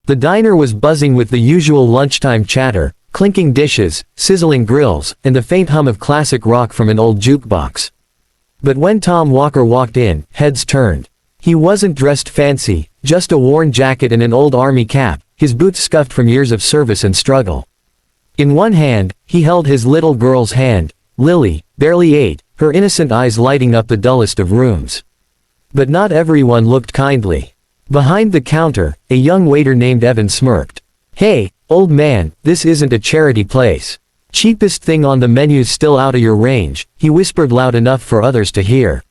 The diner was buzzing with the usual lunchtime chatter, clinking dishes, sizzling grills, and the faint hum of classic rock from an old jukebox. But when Tom Walker walked in, heads turned. He wasn't dressed fancy, just a worn jacket and an old army cap, his boots scuffed from years of service and struggle. In one hand, he held his little girl's hand, Lily, barely 8, her innocent eyes lighting up the dullest of rooms. But not everyone looked kindly. Behind the counter, a young waiter named Evan smirked. "Hey, old man, this isn't a charity place. Cheapest thing on the menu's still out of your range," he whispered loud enough for others to hear.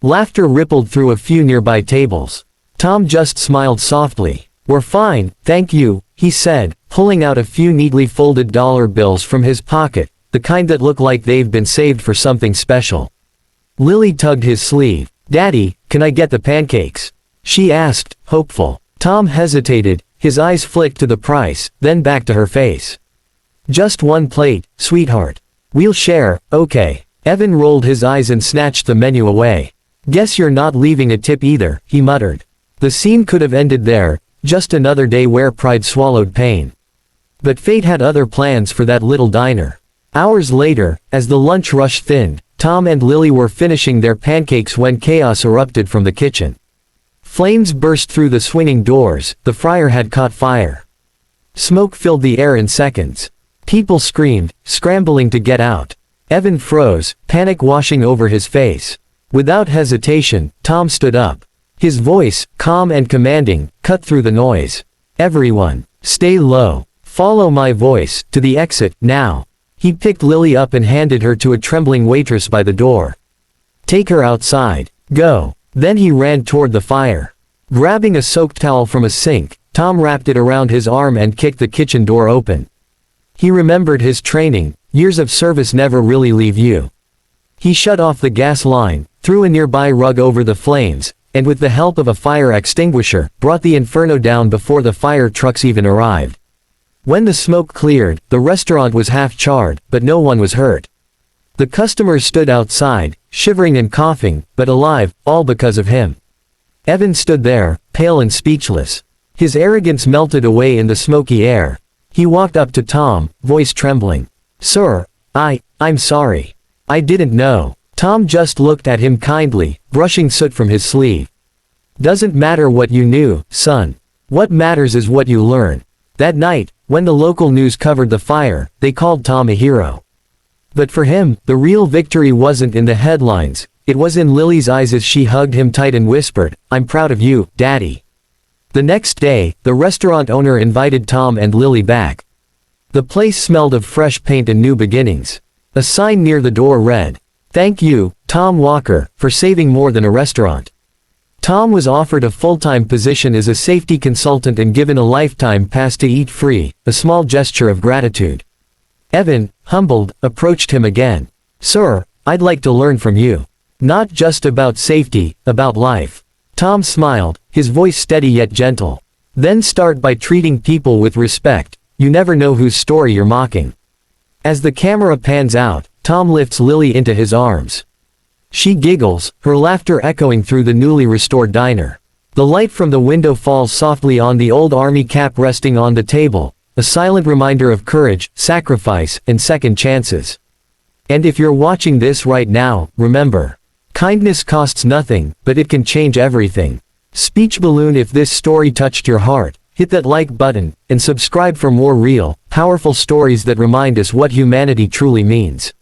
Laughter rippled through a few nearby tables. Tom just smiled softly. "We're fine, thank you," he said, pulling out a few neatly folded dollar bills from his pocket, the kind that look like they've been saved for something special. Lily tugged his sleeve. "Daddy, can I get the pancakes?" she asked, hopeful. Tom hesitated, his eyes flicked to the price, then back to her face. "Just one plate, sweetheart. We'll share, okay." Evan rolled his eyes and snatched the menu away. "Guess you're not leaving a tip either," he muttered. The scene could have ended there, just another day where pride swallowed pain. But fate had other plans for that little diner. Hours later, as the lunch rush thinned, Tom and Lily were finishing their pancakes when chaos erupted from the kitchen. Flames burst through the swinging doors, the fryer had caught fire. Smoke filled the air in seconds. People screamed, scrambling to get out. Evan froze, panic washing over his face. Without hesitation, Tom stood up. His voice, calm and commanding, cut through the noise. "Everyone, stay low. Follow my voice, to the exit, now." He picked Lily up and handed her to a trembling waitress by the door. "Take her outside. Go." Then he ran toward the fire. Grabbing a soaked towel from a sink, Tom wrapped it around his arm and kicked the kitchen door open. He remembered his training, years of service never really leave you. He shut off the gas line, threw a nearby rug over the flames, and with the help of a fire extinguisher, brought the inferno down before the fire trucks even arrived. When the smoke cleared, the restaurant was half charred, but no one was hurt. The customers stood outside, shivering and coughing, but alive, all because of him. Evan stood there, pale and speechless. His arrogance melted away in the smoky air. He walked up to Tom, voice trembling. "Sir, I'm sorry. I didn't know." Tom just looked at him kindly, brushing soot from his sleeve. "Doesn't matter what you knew, son. What matters is what you learn." That night, when the local news covered the fire, they called Tom a hero. But for him, the real victory wasn't in the headlines, it was in Lily's eyes as she hugged him tight and whispered, "I'm proud of you, Daddy." The next day, the restaurant owner invited Tom and Lily back. The place smelled of fresh paint and new beginnings. A sign near the door read, "Thank you, Tom Walker, for saving more than a restaurant." Tom was offered a full-time position as a safety consultant and given a lifetime pass to eat free, a small gesture of gratitude. Evan, humbled, approached him again. "Sir, I'd like to learn from you. Not just about safety, about life." Tom smiled, his voice steady yet gentle. "Then start by treating people with respect. You never know whose story you're mocking." As the camera pans out, Tom lifts Lily into his arms. She giggles, her laughter echoing through the newly restored diner. The light from the window falls softly on the old army cap resting on the table, a silent reminder of courage, sacrifice, and second chances. And if you're watching this right now, remember, kindness costs nothing, but it can change everything. Speech balloon. If this story touched your heart, hit that like button, and subscribe for more real, powerful stories that remind us what humanity truly means.